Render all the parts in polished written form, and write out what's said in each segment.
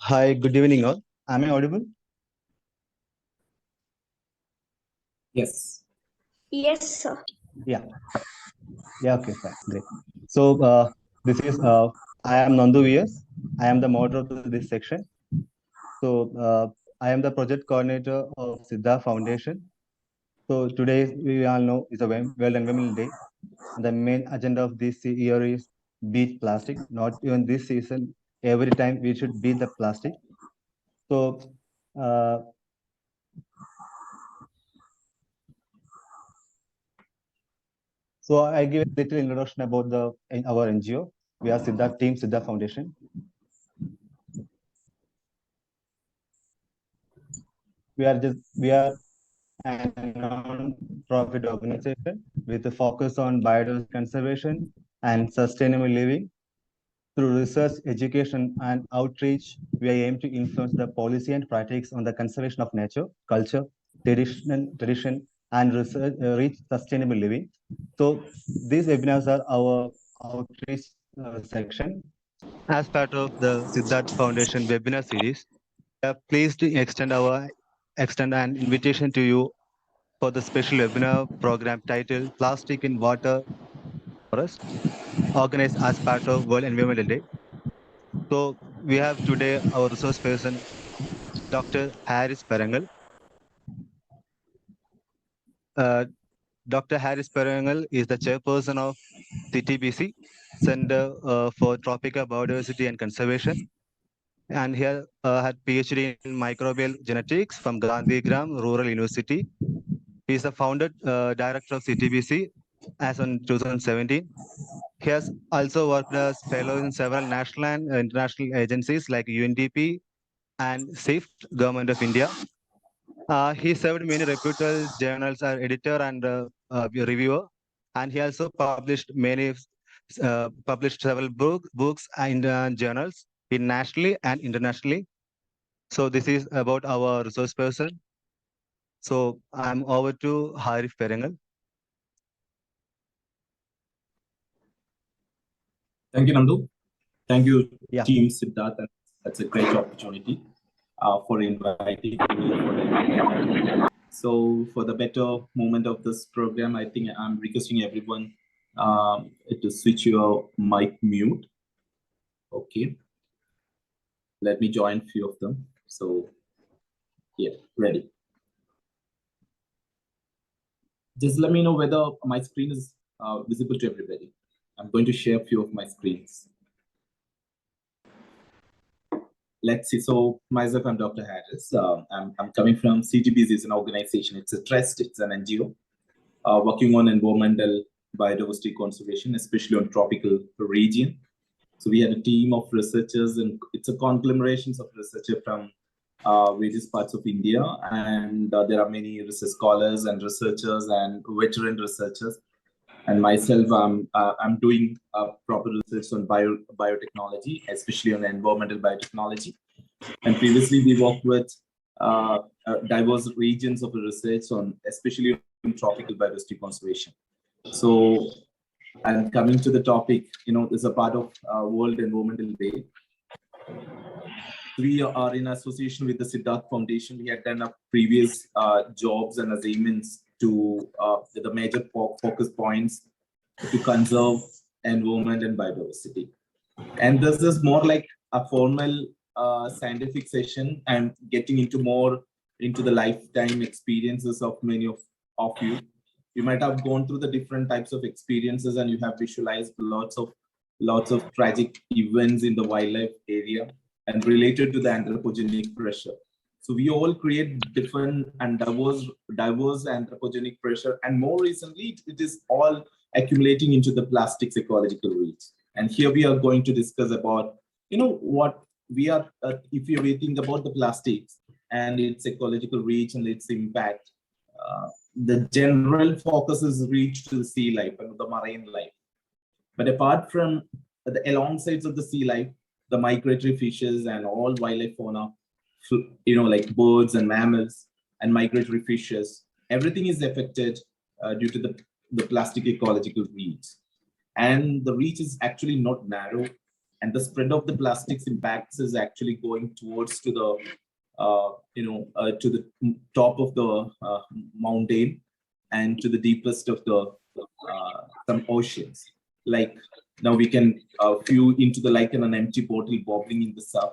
Hi, good evening all. Am I audible? Yes. Yes, sir. Yeah. Okay, fine. Great. So, this is, I am Nandu VS. I am the moderator of this section. So, I am the project coordinator of Siddharth Foundation. So, today we all know is a World Environmental Day. And the main agenda of this year is beat plastic. Not even this season, every time we should beat the plastic. So, uh, I give a little introduction about our NGO. We are Siddharth Team Siddharth Foundation. We are a non-profit organization with a focus on biodiversity conservation and sustainable living. Through research, education, and outreach, we aim to influence the policy and practice on the conservation of nature, culture, tradition, and research, reach sustainable living. So these webinars are our outreach section. As part of the Siddharth Foundation webinar series, we are pleased to extend an invitation to you for the special webinar program titled Plastic in Water Forest, organized as part of World Environmental Day. So we have today our resource person, Dr. Harris Parangal. Uh, Dr. Harris Parangal is the chairperson of CTBC, Center for Tropical Biodiversity and Conservation. And he had PhD in microbial genetics from Gandhigram Rural University. He is the founder director of CTBC as on 2017. He has also worked as fellow in several national and international agencies like UNDP and SIFT, Government of India. He served many reputable journals as editor and reviewer, and he also published several books and journals in nationally and internationally. So this is about our resource person. So I'm over to Harif Perengal. Thank you, Nandu. Thank you, Yeah. Team Siddharth. That's a great opportunity for inviting me. So, for the better moment of this program, I think I'm requesting everyone to switch your mic mute. Okay. Let me join a few of them. So, yeah, ready. Just let me know whether my screen is visible to everybody. I'm going to share a few of my screens. Let's see. So myself, I'm Dr. Harris. I'm coming from CTBC. It's an organization. It's a trust. It's an NGO working on environmental biodiversity conservation, especially on tropical region. So we had a team of researchers, and it's a conglomeration of researchers from various parts of India, and there are many research scholars and researchers and veteran researchers. And myself, I'm doing proper research on biotechnology, especially on environmental biotechnology. And previously, we worked with diverse regions of research on, especially on tropical biodiversity conservation. So, and coming to the topic, it's a part of World Environmental Day. We are in association with the Siddharth Foundation. We had done our previous jobs and assignments to the major focus points to conserve environment and biodiversity. And this is more like a formal scientific session and getting into more into the lifetime experiences of many of you. You might have gone through the different types of experiences and you have visualized lots of tragic events in the wildlife area and related to the anthropogenic pressure. So we all create different and diverse anthropogenic pressure, and more recently, it is all accumulating into the plastics ecological reach. And here we are going to discuss about, what we are, if you think about the plastics and its ecological reach and its impact, the general focus is reached to the sea life and the marine life. But apart from alongside of the sea life, the migratory fishes and all wildlife fauna, like birds and mammals and migratory fishes, everything is affected due to the plastic ecological reach. And the reach is actually not narrow. and the spread of the plastics impacts is actually going towards to the to the top of the mountain and to the deepest of the some oceans. Like now we can view into the like in an empty bottle bobbling in the surf.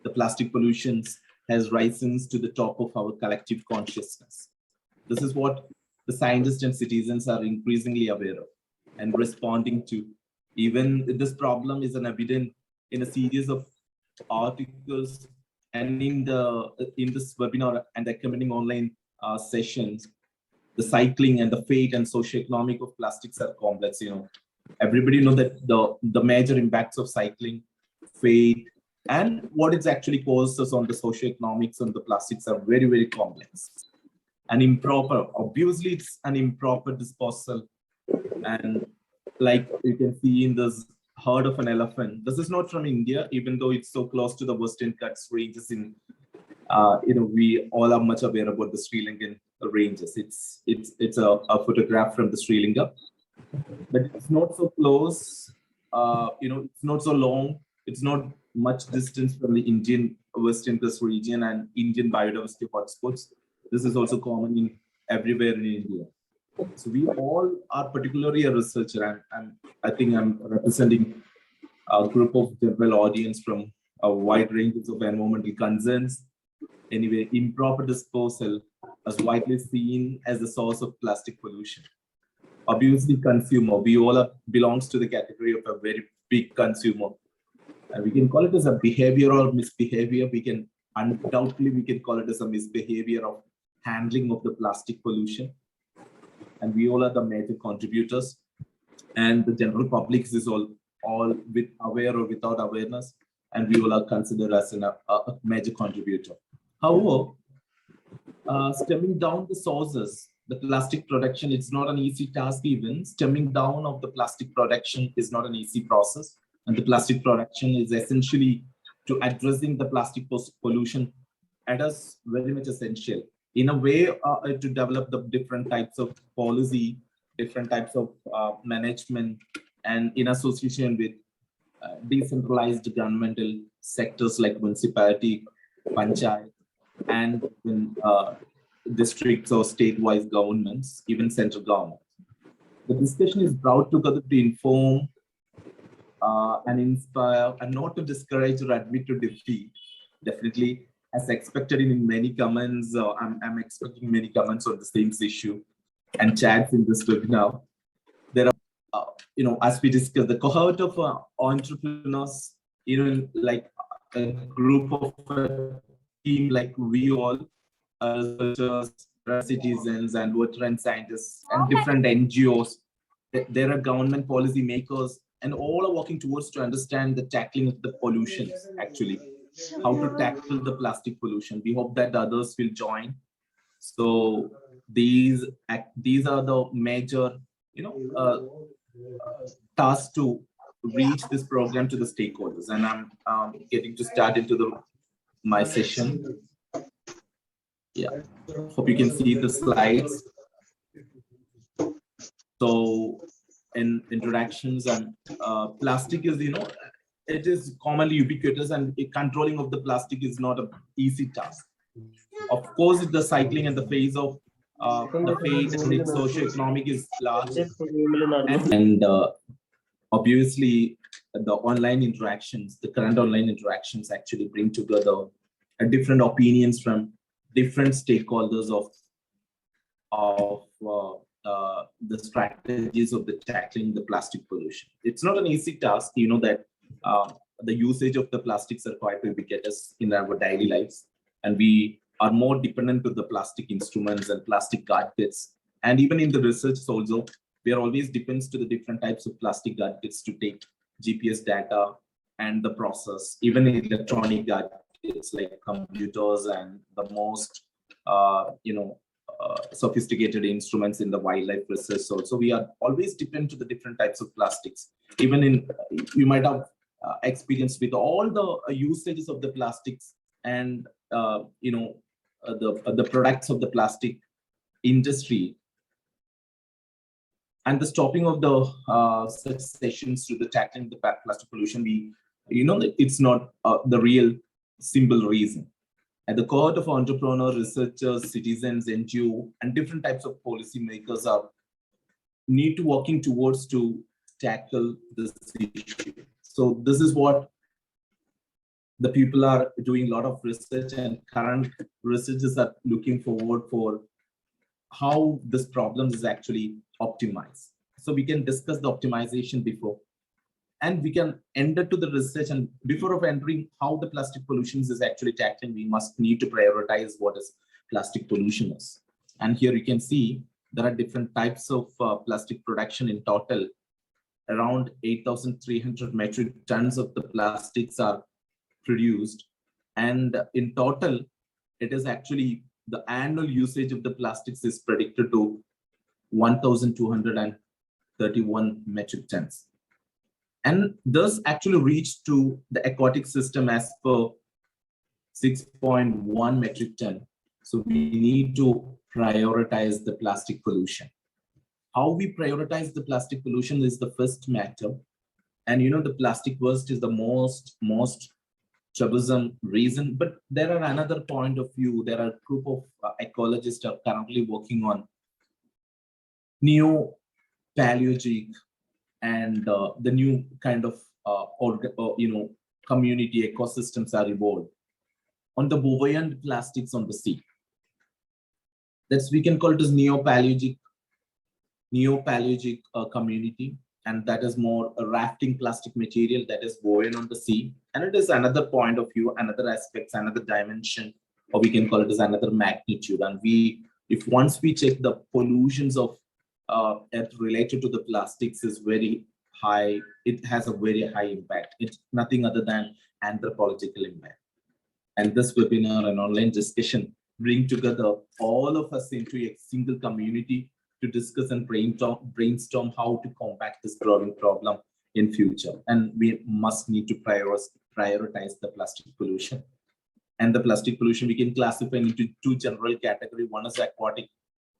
The plastic pollutions has risen to the top of our collective consciousness. This is what the scientists and citizens are increasingly aware of and responding to. Even this problem is an evident in a series of articles and in this webinar and accompanying online sessions. The cycling and the fate and socioeconomic of plastics are complex. Everybody know that the major impacts of cycling, fate, and what it's actually causes on the socioeconomics and the plastics are very, very complex and improper. Obviously, it's an improper disposal. And like you can see in this herd of an elephant, this is not from India, even though it's so close to the Western Ghats ranges in, we all are much aware about the Sri Lankan ranges. It's a photograph from the Sri Lanka, but it's not so close. It's not so long. It's not much distance from the Indian Western Ghats region and Indian biodiversity hotspots. This is also common in everywhere in India. So we all are particularly a researcher, and I think I'm representing a group of general audience from a wide range of environmental concerns. Anyway, improper disposal is widely seen as the source of plastic pollution. Obviously, consumer, we all belongs to the category of a very big consumer. And we can call it as a behavior or misbehavior. We can undoubtedly call it as a misbehavior of handling of the plastic pollution. And we all are the major contributors. And the general public is all with aware or without awareness. And we all are considered as a major contributor. However, stemming down the sources, the plastic production, it's not an easy task even. Stemming down of the plastic production is not an easy process. And the plastic production is essentially to addressing the plastic pollution at us very much essential. In a way, to develop the different types of policy, different types of management, and in association with decentralized governmental sectors like municipality, panchayat, and districts or state-wise governments, even central government. The discussion is brought together to inform and inspire, and not to discourage or admit to defeat. Definitely, as expected in many comments, I'm expecting many comments on the same issue and chats in this webinar. There are, as we discussed, the cohort of entrepreneurs, like a group of a team like we all, researchers, citizens, and veteran scientists, and different NGOs. There are government policy makers, and all are working towards to understand the tackling of the pollution, actually, how to tackle the plastic pollution. We hope that the others will join. So these are the major, tasks to reach this program to the stakeholders. And I'm getting to start into my session. Yeah, hope you can see the slides. So in introductions, and plastic is, it is commonly ubiquitous, and controlling of the plastic is not an easy task. Of course, the cycling and the phase of the fate and its socioeconomic is large, and obviously the online interactions, the current online interactions actually bring together different opinions from different stakeholders of the strategies of the tackling the plastic pollution. It's not an easy task. You know that the usage of the plastics are quite ubiquitous in our daily lives, and we are more dependent on the plastic instruments and plastic gadgets. And even in the research also, we are always depends to the different types of plastic gadgets to take GPS data and the process, even electronic gadgets like computers and the most sophisticated instruments in the wildlife research. Also, we are always dependent to the different types of plastics. Even in, you might have experience with all the usages of the plastics and the products of the plastic industry. And the stopping of the such sessions to the tackling the plastic pollution, we It's not the real simple reason. At the core of entrepreneurs, researchers, citizens, NGO, and different types of policymakers are need to working towards to tackle this issue. So this is what the people are doing a lot of research, and current researchers are looking forward for how this problem is actually optimized. So we can discuss the optimization before, and we can enter to the research. And before of entering how the plastic pollution is actually tackling, we must need to prioritize what is plastic pollution is. And here you can see there are different types of plastic production. In total, around 8,300 metric tons of the plastics are produced. And in total, it is actually the annual usage of the plastics is predicted to 1,231 metric tons. And thus actually reached to the aquatic system as per 6.1 metric ton. So we need to prioritize the plastic pollution. How we prioritize the plastic pollution is the first matter. And the plastic waste is the most troublesome reason. But there are another point of view. There are a group of ecologists are currently working on neo-paleozoic and the new kind of community ecosystems are evolved on the buoyant plastics on the sea. That's we can call it as neo-paleozoic community, and that is more a rafting plastic material that is buoyant on the sea. And it is another point of view, another aspects, another dimension, or we can call it as another magnitude. And if once we check the pollutions of related to the plastics is very high, it has a very high impact. It's nothing other than anthropological impact. And this webinar and online discussion bring together all of us into a single community to discuss and brainstorm how to combat this growing problem in future. And we must need to prioritize the plastic pollution. And the plastic pollution we can classify into two general categories. One is aquatic,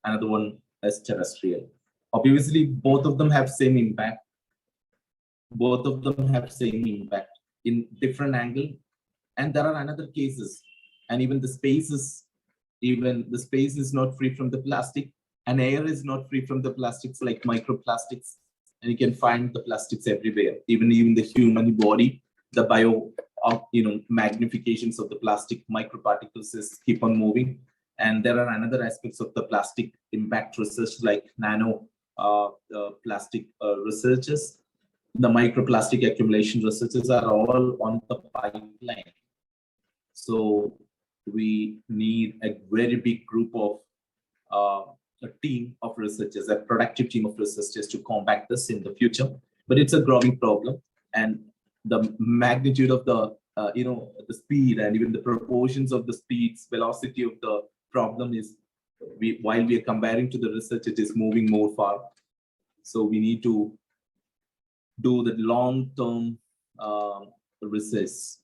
another one is terrestrial. Obviously, both of them have same impact. Both of them have same impact in different angle. And there are another cases, and even the space is not free from the plastic, and air is not free from the plastics like microplastics. And you can find the plastics everywhere, even the human body, the magnifications of the plastic microparticles is keep on moving. And there are another aspects of the plastic impact research like nano plastic researches. The microplastic accumulation researches are all on the pipeline. So we need a very big group of a team of researchers, a productive team of researchers to combat this in the future. But it's a growing problem, and the magnitude of the the speed and even the proportions of the speeds, velocity of the problem is, while we are comparing to the research, it is moving more far. So we need to do the long-term research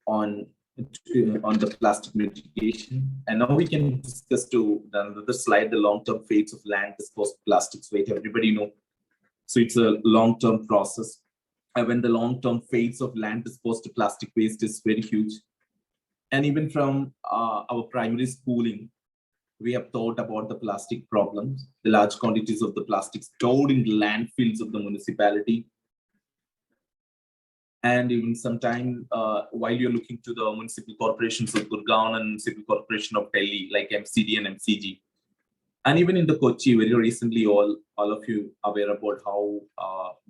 on the plastic mitigation. And now we can discuss to another slide, the long-term fates of land disposed plastics waste. Everybody know. So it's a long-term process. And when the long-term fates of land disposed plastic waste is very huge. And even from our primary schooling, we have thought about the plastic problems, the large quantities of the plastic stored in the landfills of the municipality. And even sometime while you're looking to the municipal corporations of Gurgaon and municipal corporation of Delhi, like MCD and MCG, and even in the Kochi, very recently, all of you aware about how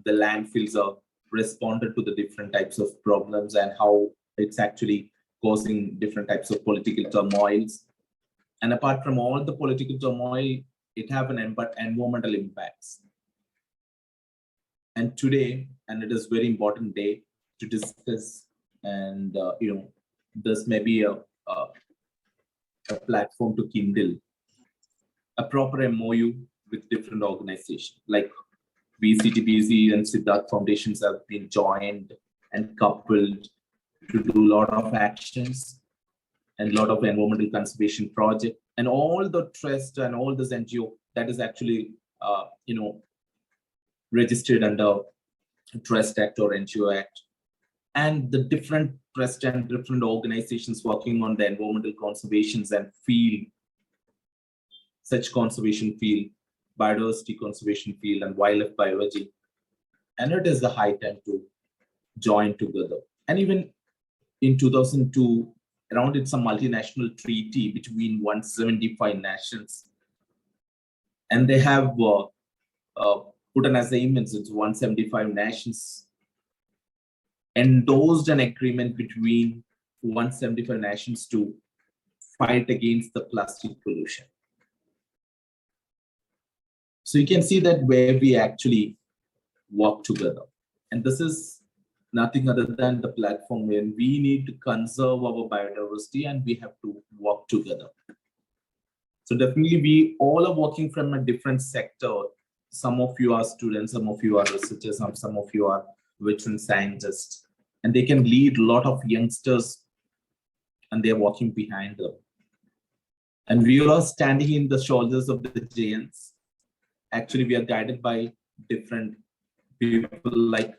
the landfills are responded to the different types of problems and how it's actually causing different types of political turmoils. And apart from all the political turmoil, it have an environmental impacts. And today, and it is very important day to discuss, and this may be a platform to kindle a proper MOU with different organizations like VCTBC and Siddharth Foundations have been joined and coupled to do a lot of actions and a lot of environmental conservation project, and all the trust and all this NGO that is actually registered under Trust Act or NGO Act. and the different trust and different organizations working on the environmental conservations and field, such conservation field, biodiversity conservation field, and wildlife biology. And it is the high time to join together. And even in 2002, around it's a multinational treaty between 175 nations. And they have put an assignment, it's 175 nations endorsed an agreement between 175 nations to fight against the plastic pollution. So you can see that where we actually work together. And this is nothing other than the platform where we need to conserve our biodiversity and we have to work together. So definitely we all are working from a different sector. Some of you are students, some of you are researchers, some of you are veteran scientists, and they can lead a lot of youngsters and they're walking behind them. And we are standing in the shoulders of the giants. Actually, we are guided by different people like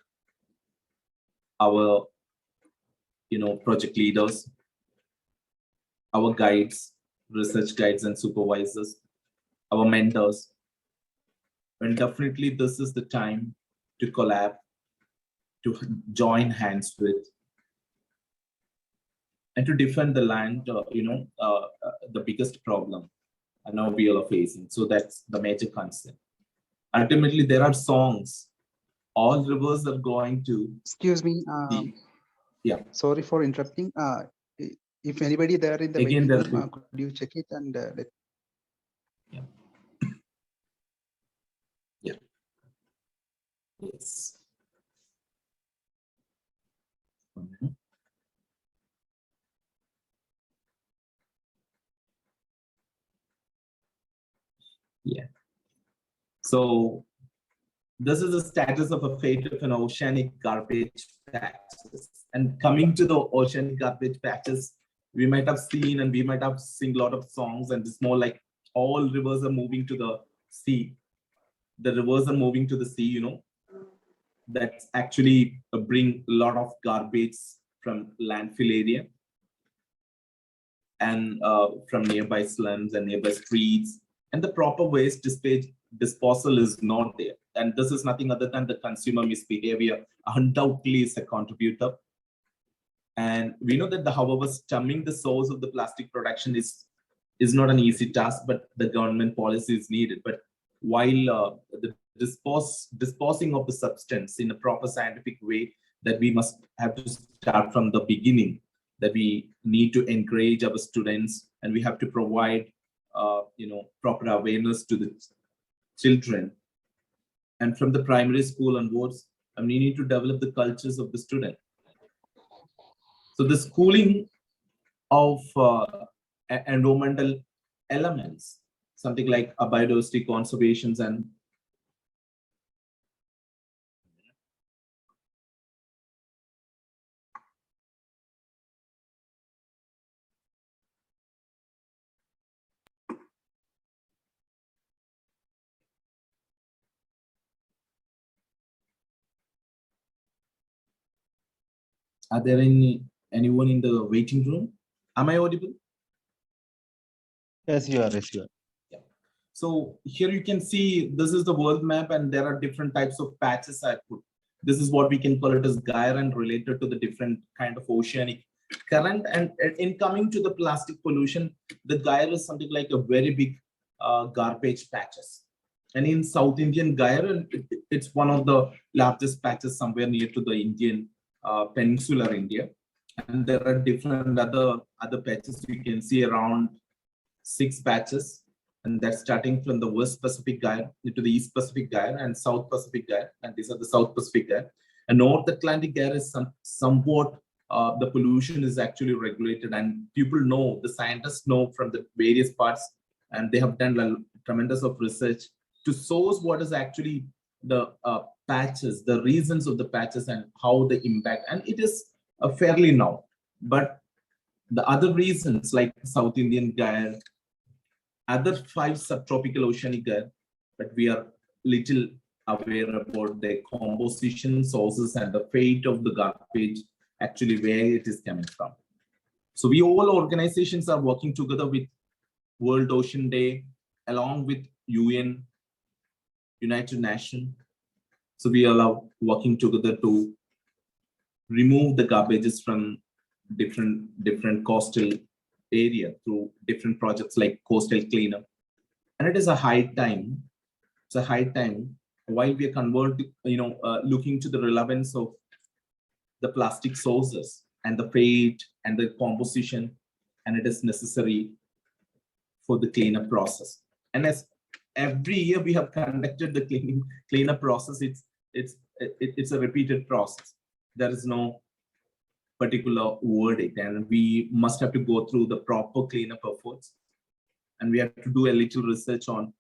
our, project leaders, our guides, research guides and supervisors, our mentors. And definitely this is the time to collab, to join hands with, and to defend the land, the biggest problem I know we all are facing. So that's the major concern. Ultimately, there are songs. All rivers are going to. Excuse me. Yeah. Sorry for interrupting. If anybody there in the Again, waiting room, could you check it and let. Yeah. Yeah. Yes. Yeah. So this is the status of a fate of an oceanic garbage patches. And coming to the oceanic garbage patches, we might have seen and we might have sing a lot of songs, and it's more like all rivers are moving to the sea. The rivers are moving to the sea, that actually bring a lot of garbage from landfill area and from nearby slums and nearby streets, and the proper waste disposal is not there. And this is nothing other than the consumer misbehavior undoubtedly is a contributor. And we know that however, stemming the source of the plastic production is not an easy task, but the government policy is needed. But while the disposing of the substance in a proper scientific way, that we must have to start from the beginning, that we need to encourage our students and we have to provide proper awareness to the children. And from the primary school onwards, we need to develop the cultures of the student. So the schooling of environmental elements, something like biodiversity conservations and are there anyone in the waiting room? Am I audible? Yes, you are. Yes, you are. Yeah. So here you can see this is the world map, and there are different types of patches I put. This is what we can call it as gyre and related to the different kind of oceanic current. And in coming to the plastic pollution, the gyre is something like a very big garbage patches. And in South Indian gyre, it's one of the largest patches somewhere near to the Indian peninsular India. And there are different other patches. You can see around 6 patches, and that's starting from the West Pacific gyre to the East Pacific gyre and South Pacific gyre, and these are the South Pacific gyre. And North Atlantic gyre is somewhat the pollution is actually regulated, and people know, the scientists know from the various parts, and they have done a tremendous of research to source what is actually the patches, the reasons of the patches and how they impact, and it is fairly known. But the other reasons like South Indian gyre, other 5 subtropical oceanic gyre, but we are little aware about the composition, sources, and the fate of the garbage actually where it is coming from. So we all organizations are working together with World Ocean Day, along with UN, United Nations. So we are working together to remove the garbages from different coastal area through different projects like coastal cleanup. And it is a high time. It's a high time while we are looking to the relevance of the plastic sources and the fate and the composition, and it is necessary for the cleanup process. And as every year we have conducted the cleanup process, it's a repeated process. There is no particular verdict, and we must have to go through the proper cleanup efforts, and we have to do a little research on.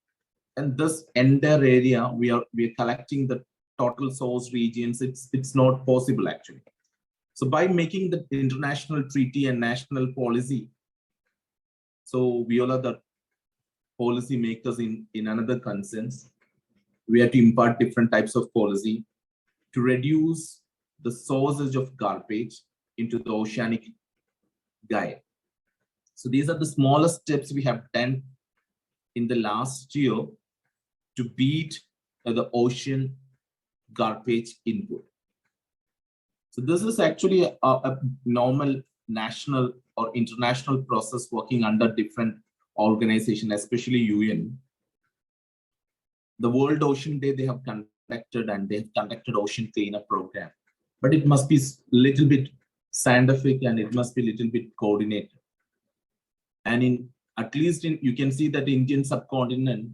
And this entire area, we are collecting the total source regions. It's not possible actually. So by making the international treaty and national policy, so we all are the policy makers in another consensus. We have to impart different types of policy to reduce the sources of garbage into the oceanic gyre. So these are the smallest steps we have done in the last year to beat the ocean garbage input. So this is actually a normal national or international process working under different organizations, especially UN. The World Ocean Day they have conducted, and they have conducted ocean cleanup program, but it must be a little bit scientific and it must be a little bit coordinated. And you can see that the Indian subcontinent,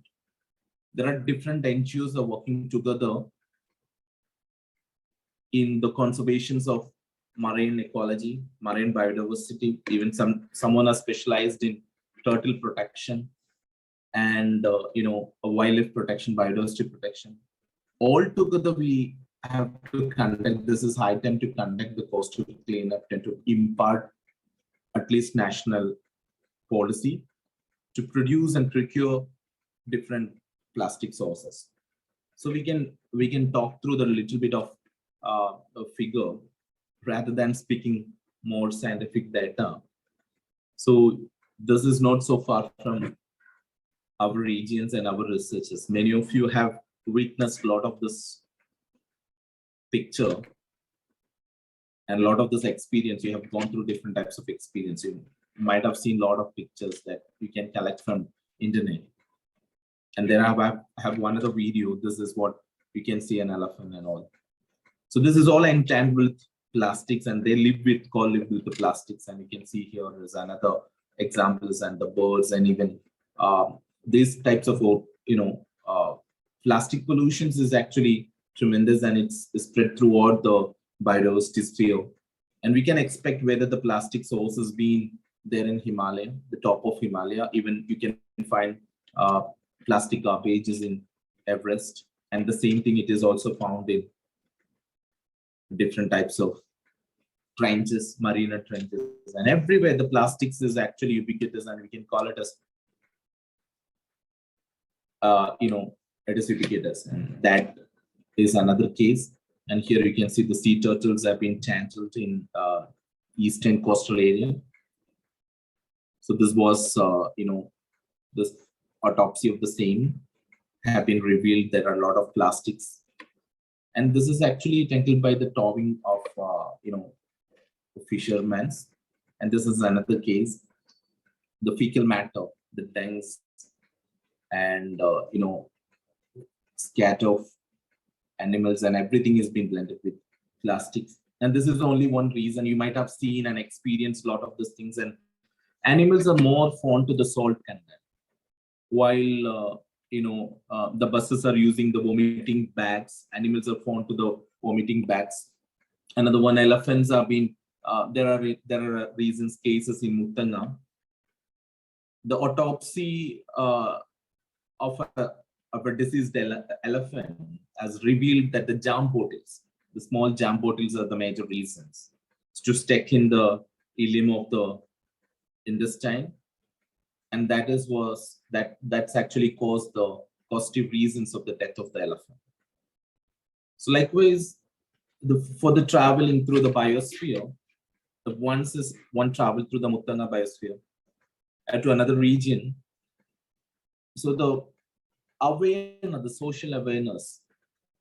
there are different NGOs are working together in the conservations of marine ecology, marine biodiversity. Even someone are specialized in turtle protection and wildlife protection, biodiversity protection. All together, we have to conduct. This is high time to conduct the coastal cleanup and to impart at least national policy to produce and procure different plastic sources. So we can talk through the little bit of a figure rather than speaking more scientific data. So this is not so far from our regions and our researchers. Many of you have witnessed a lot of this picture and a lot of this experience. You have gone through different types of experience. You might have seen a lot of pictures that you can collect from internet. And then I have one other video. This is what you can see, an elephant and all. So this is all entangled with plastics, and they live with the plastics. And you can see here is another examples, and the birds, and even these types of plastic pollutions is actually tremendous, and it's spread throughout the biodiversity sphere. And we can expect whether the plastic source has been there in Himalaya, the top of Himalaya. Even you can find plastic garbages in Everest, and the same thing it is also found in different types of trenches, marina trenches, and everywhere the plastics is actually ubiquitous, and we can call it as it is ubiquitous, and that is another case. And here you can see the sea turtles have been tangled in eastern coastal area. So this was this autopsy of the same have been revealed there are a lot of plastics, and this is actually tangled by the towing of fishermen. And this is another case, the fecal matter, the tanks, and scat of animals, and everything has been blended with plastics. And this is only one reason. You might have seen and experienced a lot of these things, and animals are more fond to the salt content, while the buses are using the vomiting bags. Animals are fond to the vomiting bags. Another one, elephants are being there are reasons cases in Muttanga. The autopsy of a deceased elephant has revealed that the jam bottles, the small jam bottles, are the major reasons to stick in the ileum of the intestine, and that's actually caused the causative reasons of the death of the elephant. So likewise, for the traveling through the biosphere, one travel through the Muttanga biosphere to another region. So the awareness, the social awareness,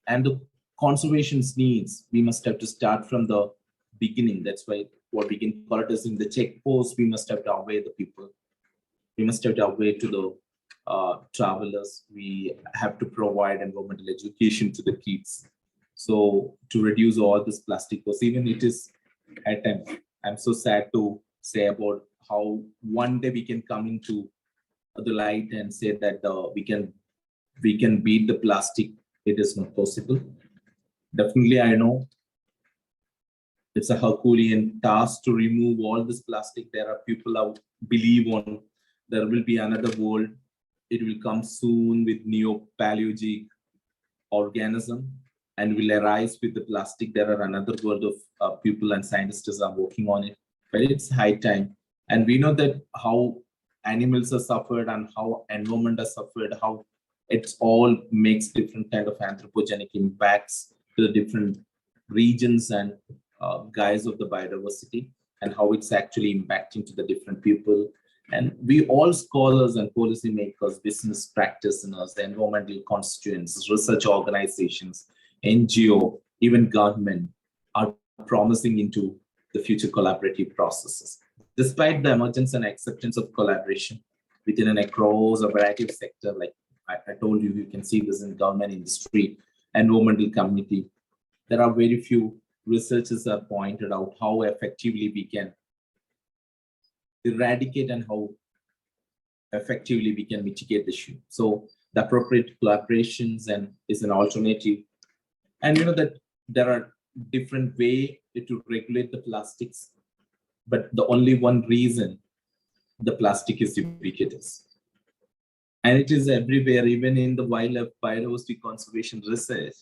and the conservation's needs, we must have to start from the beginning. That's why what we can call it as in the check post, we must have to aware the people. We must have to aware to the travelers. We have to provide environmental education to the kids. So to reduce all this plastic waste, even it is at times, I'm so sad to say about how one day we can come into the light and say that we can beat the plastic. It is not possible. Definitely, I know it's a Herculean task to remove all this plastic. There are people who believe on there will be another world. It will come soon with neo-paleogenetic organism and will arise with the plastic. There are another world of people and scientists are working on it, but it's high time. And we know that how animals are suffered and how environment has suffered, how it's all makes different kind of anthropogenic impacts to the different regions and guise of the biodiversity, and how it's actually impacting to the different people. And we all scholars and policymakers, business practitioners, environmental constituents, research organizations, NGO, even government are promising into the future collaborative processes. Despite the emergence and acceptance of collaboration within and across a variety of sectors, like I told you, you can see this in government, industry, environmental community. There are very few researchers have pointed out how effectively we can eradicate and how effectively we can mitigate the issue. So the appropriate collaborations and is an alternative. And you know that there are different ways to regulate the plastics, but the only one reason the plastic is ubiquitous. And it is everywhere, even in the wildlife biodiversity conservation research.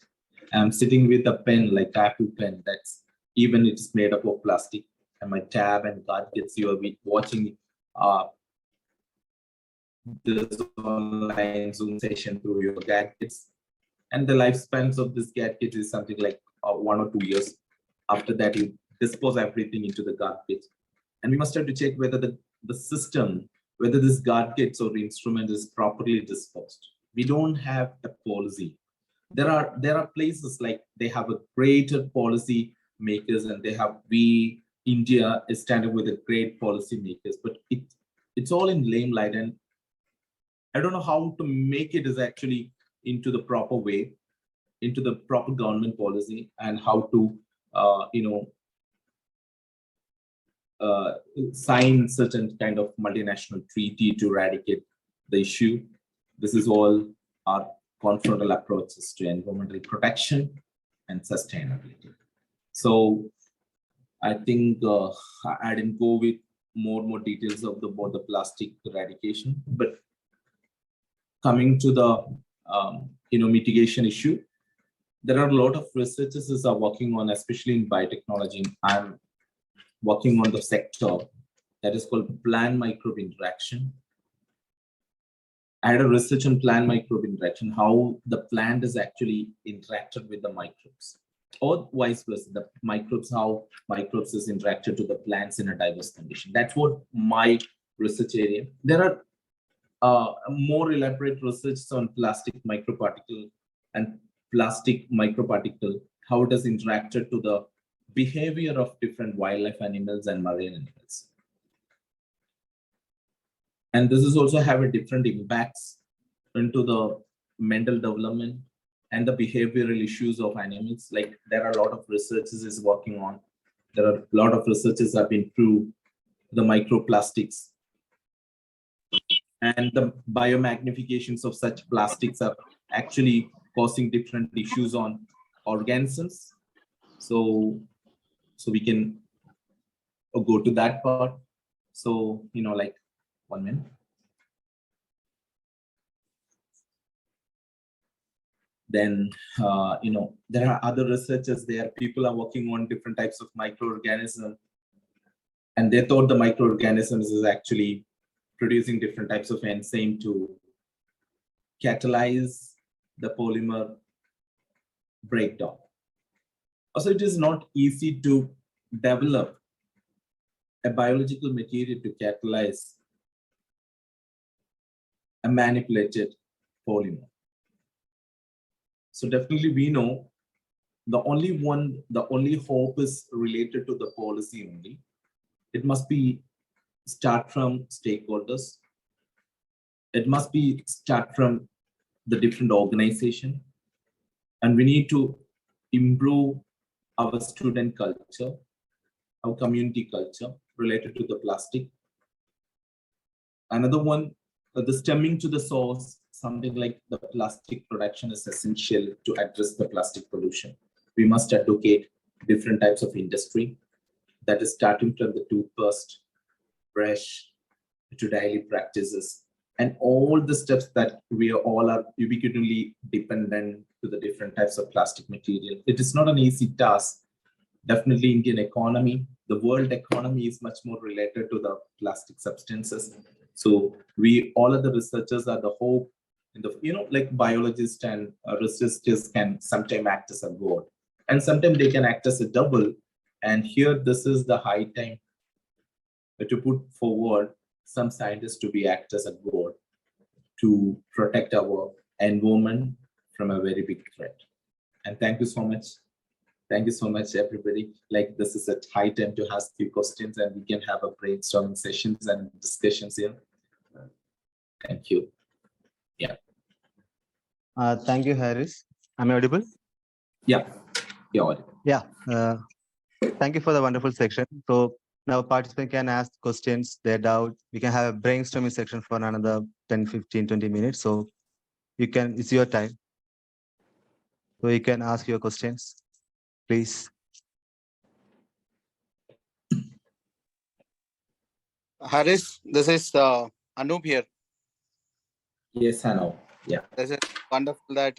I'm sitting with a pen, like Apple pen, that's even it's made up of plastic. And my tab and God gets you a bit watching this online Zoom session through your gadgets. And the lifespans of this gadget is something like 1 or 2 years. After that, you dispose everything into the garbage. And we must have to check whether the system, whether this gadgets or instrument is properly disposed. We don't have a policy. There are places like they have a greater policy makers, and they have India is standing with a great policy makers, but it's all in limelight, and I don't know how to make it is actually into the proper way, into the proper government policy, and how to sign certain kind of multinational treaty to eradicate the issue. This is all our confrontal approaches to environmental protection and sustainability. So I think I didn't go with more details of about the plastic eradication, but coming to the mitigation issue, there are a lot of researchers are working on, especially in biotechnology. I'm working on the sector that is called plant microbe interaction. I had a research on plant microbe interaction, how the plant is actually interacted with the microbes, or vice versa, the microbes, how microbes is interacted to the plants in a diverse condition. That's what my research area. There are more elaborate research on plastic microparticle and plastic microparticle, how it has interacted to the behavior of different wildlife animals and marine animals. And this is also have a different impacts into the mental development and the behavioral issues of animals. Like there are a lot of researchers is working on. There are a lot of researchers have been through the microplastics, and the biomagnifications of such plastics are actually causing different issues on organisms. So we can go to that part. So, like 1 minute. Then, there are other researchers there. People are working on different types of microorganisms. And they thought the microorganisms is actually producing different types of enzyme to catalyze the polymer breakdown. Also, it is not easy to develop a biological material to catalyze a manipulated polymer. So definitely we know the only hope is related to the policy only. It must be start from stakeholders. It must be start from the different organization. And we need to improve our student culture, our community culture related to the plastic. Another one, the stemming to the source, something like the plastic production is essential to address the plastic pollution. We must advocate different types of industry that is starting from the toothpaste, brush, to daily practices, and all the steps that we all are ubiquitously dependent to the different types of plastic material. It is not an easy task. Definitely Indian economy, the world economy is much more related to the plastic substances. So we, all of the researchers are the hope in the, like biologists and researchers can sometimes act as a god, and sometimes they can act as a double. And here, this is the high time to put forward some scientists to be act as a god to protect our environment from a very big threat. And thank you so much. Thank you so much, everybody. Like, this is a high time to ask few questions and we can have a brainstorming sessions and discussions here. Thank you. Yeah. Thank you, Harris. Am I audible? Yeah. You're audible. Yeah. Thank you for the wonderful section. So now participants can ask questions, their doubt. We can have a brainstorming section for another 10, 15, 20 minutes. So you can, it's your time. So you can ask your questions, please. Harris, this is Anup here. Yes, I know. Yeah. This is wonderful that,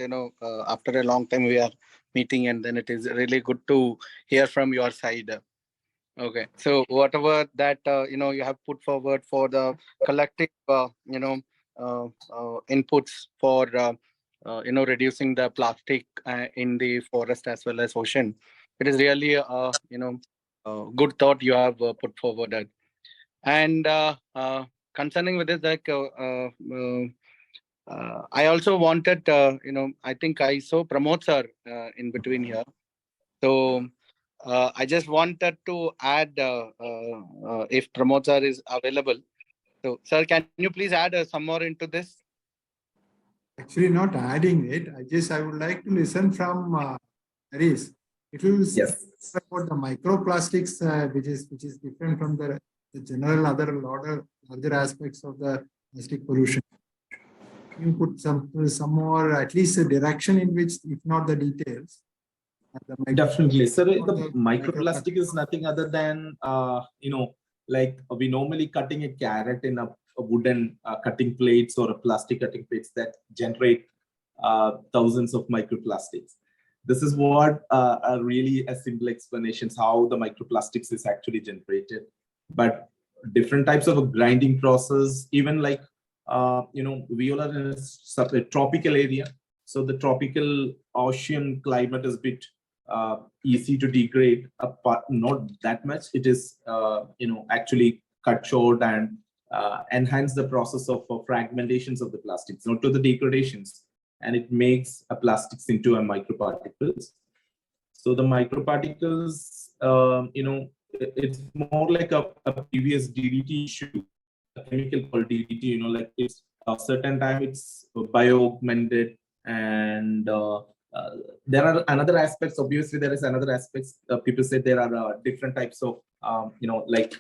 after a long time we are meeting, and then it is really good to hear from your side. Okay. So whatever that, you have put forward for the collective, inputs for, reducing the plastic in the forest as well as ocean. It is really, good thought you have put forward. And concerning with this, like, I also wanted, I think I saw Pramod sir in between here. So I just wanted to add, if Pramod sir is available. So, sir, can you please add some more into this? Actually, not adding it. I would like to listen from Haris. It will Yes. about the microplastics, which is different from the general other larger aspects of the plastic pollution. You put some more, at least a direction in which, if not the details. Definitely. So the microplastic is nothing other than, like we normally cutting a carrot in a wooden cutting plates or a plastic cutting plates that generate thousands of microplastics. This is what are really a simple explanations how the microplastics is actually generated. But different types of a grinding process, even like, we all are in a tropical area. So the tropical ocean climate is a bit easy to degrade, but not that much. It is, actually cut short and enhance the process of fragmentations of the plastics, not to the degradations, and it makes a plastics into a microparticles. So the microparticles, it's more like a previous DDT issue, a chemical called DDT. Like it's a certain time it's bio-augmented, and there are another aspects. Obviously, there is another aspects. People say there are different types of, like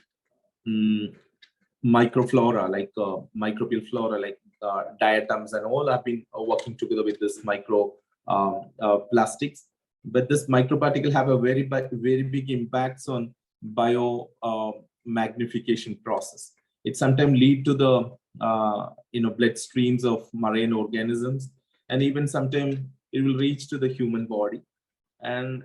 microflora, like microbial flora, like diatoms, and all have been working together with this micro plastics. But this microparticle have a very big impacts on bio magnification process. It sometimes lead to the blood streams of marine organisms, and even sometimes it will reach to the human body. And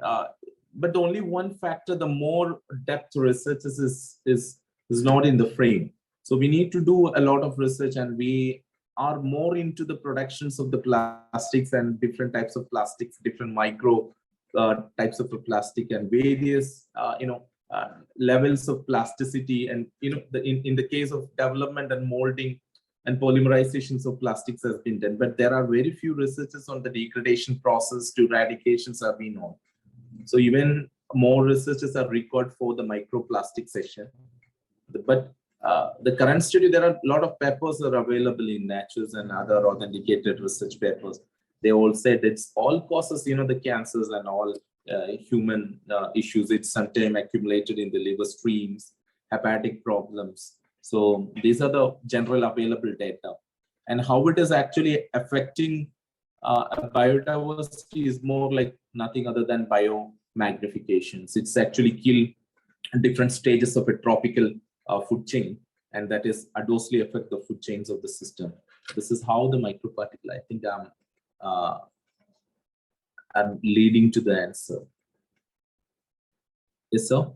but only one factor, the more depth research is not in the frame. So we need to do a lot of research, and we are more into the productions of the plastics and different types of plastics, different micro types of plastic and various, levels of plasticity. And, in the case of development and molding and polymerizations of plastics has been done, but there are very few researches on the degradation process to eradications have been on. So even more researches are required for the microplastic session. But the current study, there are a lot of papers are available in Natures and other authenticated research papers. They all said it's all causes, the cancers and all human issues. It's sometimes accumulated in the liver streams, hepatic problems. So these are the general available data. And how it is actually affecting biodiversity is more like nothing other than biomagnifications. It's actually kill different stages of a tropical food chain, and that is adversely affect the food chains of the system. This is how the microparticle, I think I'm leading to the answer. Yes, sir?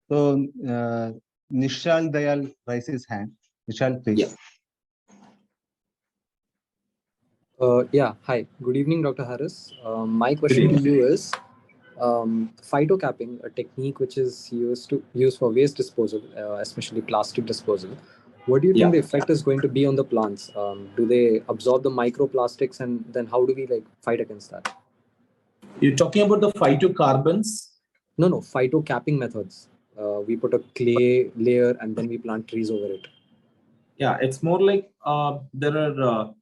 So Nishal Dayal raises his hand. Nishal, please. Yeah, hi. Good evening, Dr. Harris. My question to you is, phytocapping, a technique which is used for waste disposal, especially plastic disposal. What do you think the effect is going to be on the plants? Do they absorb the microplastics, and then how do we fight against that? You're talking about the phytocarbons? No, phytocapping methods. We put a clay layer and then we plant trees over it. Yeah, it's more like there are,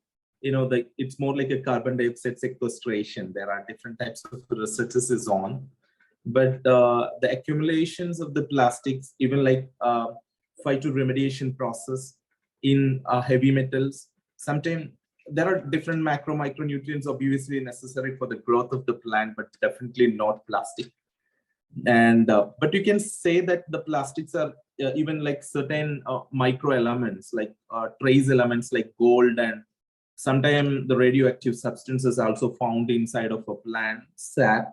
it's more like a carbon dioxide sequestration. There are different types of researches is on, but the accumulations of the plastics, even like phytoremediation process in heavy metals, sometimes there are different micronutrients obviously necessary for the growth of the plant, but definitely not plastic. And but you can say that the plastics are even like certain micro elements, like trace elements like gold, and sometimes the radioactive substances also found inside of a plant sap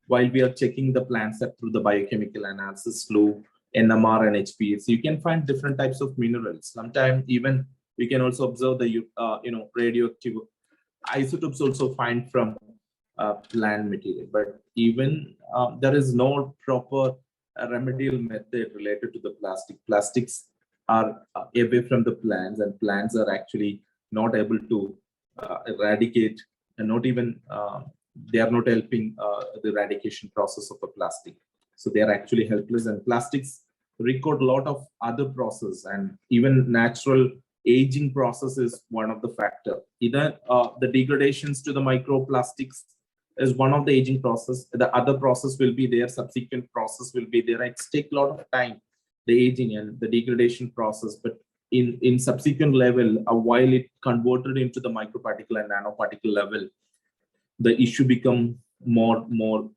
while we are checking the plant sap through the biochemical analysis through NMR and HPLC. You can find different types of minerals. Sometimes even we can also observe the radioactive isotopes also find from plant material. But even there is no proper remedial method related to the plastic. Plastics are away from the plants, and plants are actually not able to eradicate, and not even they are not helping the eradication process of a plastic. So they are actually helpless, and plastics record a lot of other process, and even natural aging process is one of the factor. Either the degradations to the microplastics is one of the aging process. The other process will be there, subsequent process will be there. It takes a lot of time, the aging and the degradation process. But in subsequent level, while it converted into the microparticle and nanoparticle level, the issue become more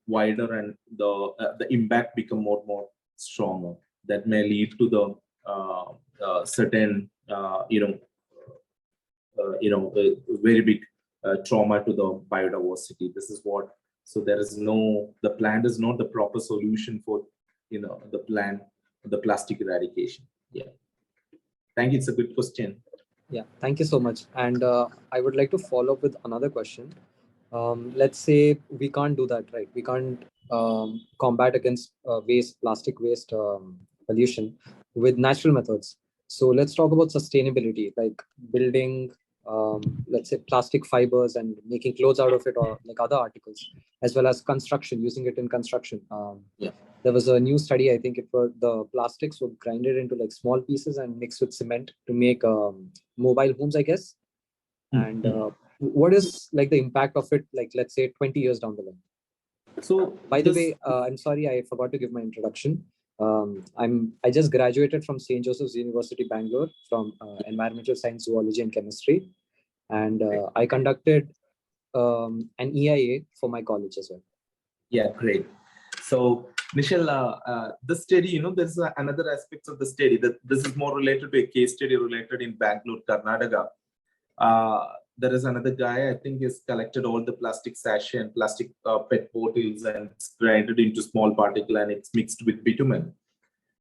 wider, and the impact become more stronger. That may lead to the certain very big trauma to the biodiversity. This is what. So there is the plant is not the proper solution for the plastic eradication. Yeah. Thank you. It's a good question. Yeah, thank you so much. And I would like to follow up with another question. Let's say we can't do that, right? We can't combat against plastic waste pollution with natural methods. So let's talk about sustainability, like building, let's say, plastic fibers and making clothes out of it, or like other articles, as well as construction, using it in construction. There was a new study, I think it was the plastics were grinded into like small pieces and mixed with cement to make mobile homes, I guess. And what is like the impact of it, like, let's say 20 years down the line? So by the way, I'm sorry, I forgot to give my introduction. I just graduated from St. Joseph's University, Bangalore, from environmental science, zoology and chemistry. And I conducted an EIA for my college as well. Yeah, great. So Nishal, this study, there's another aspect of the study that this is more related to a case study related in Bangalore, Karnataka. There is another guy, I think, has collected all the plastic sachet and plastic PET bottles and it's grinded into small particle, and it's mixed with bitumen.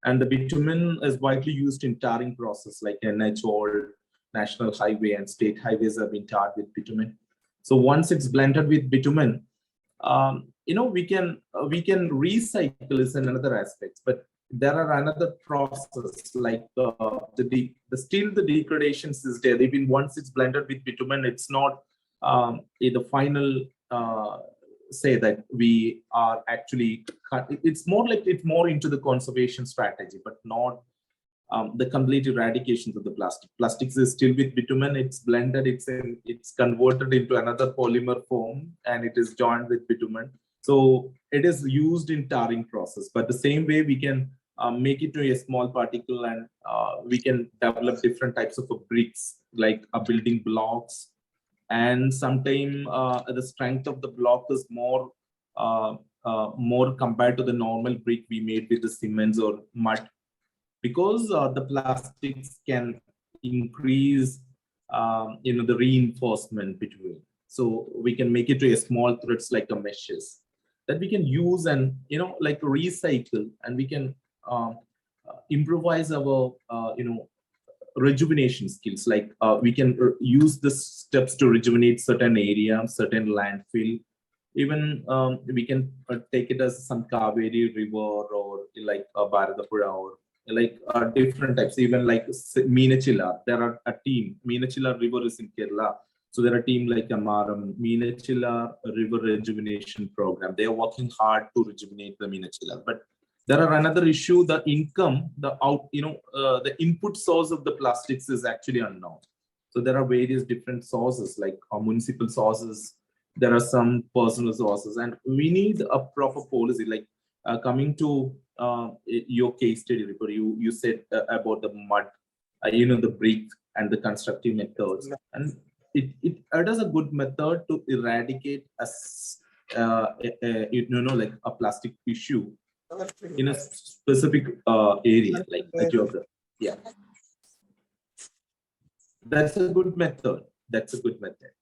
And the bitumen is widely used in tarring process, like NH or national highway and state highways have been tarred with bitumen. So once it's blended with bitumen, we can recycle is another aspect, but there are another process like still the degradation is there. Even once it's blended with bitumen, it's not the final say that we are actually. It's more into the conservation strategy, but not the complete eradication of the plastic. Plastics is still with bitumen. It's blended. It's converted into another polymer form, and it is joined with bitumen. So it is used in tarring process. But the same way we can make it to a small particle, and we can develop different types of bricks like building blocks. And sometimes the strength of the block is more compared to the normal brick we made with the cements or mud, because the plastics can increase the reinforcement between. So we can make it to a small threads like a meshes that we can use and like recycle, and we can improvise our rejuvenation skills. Like we can use the steps to rejuvenate certain area, certain landfill. Even we can take it as some Kaveri river, or like Bharatapura, or like different types. Even like Meenachilla, there are a team. Meenachilla river is in Kerala, so there are a team like Amaram Meenachilla River Rejuvenation Program. They are working hard to rejuvenate the Meenachilla. But there are another issue: the income, the input source of the plastics is actually unknown. So there are various different sources, like municipal sources. There are some personal sources, and we need a proper policy. Like coming to your case study report, you said about the mud, the brick and the constructive methods, and it is a good method to eradicate like a plastic issue in a specific area, like a geography. Yeah, that's a good method. That's a good method.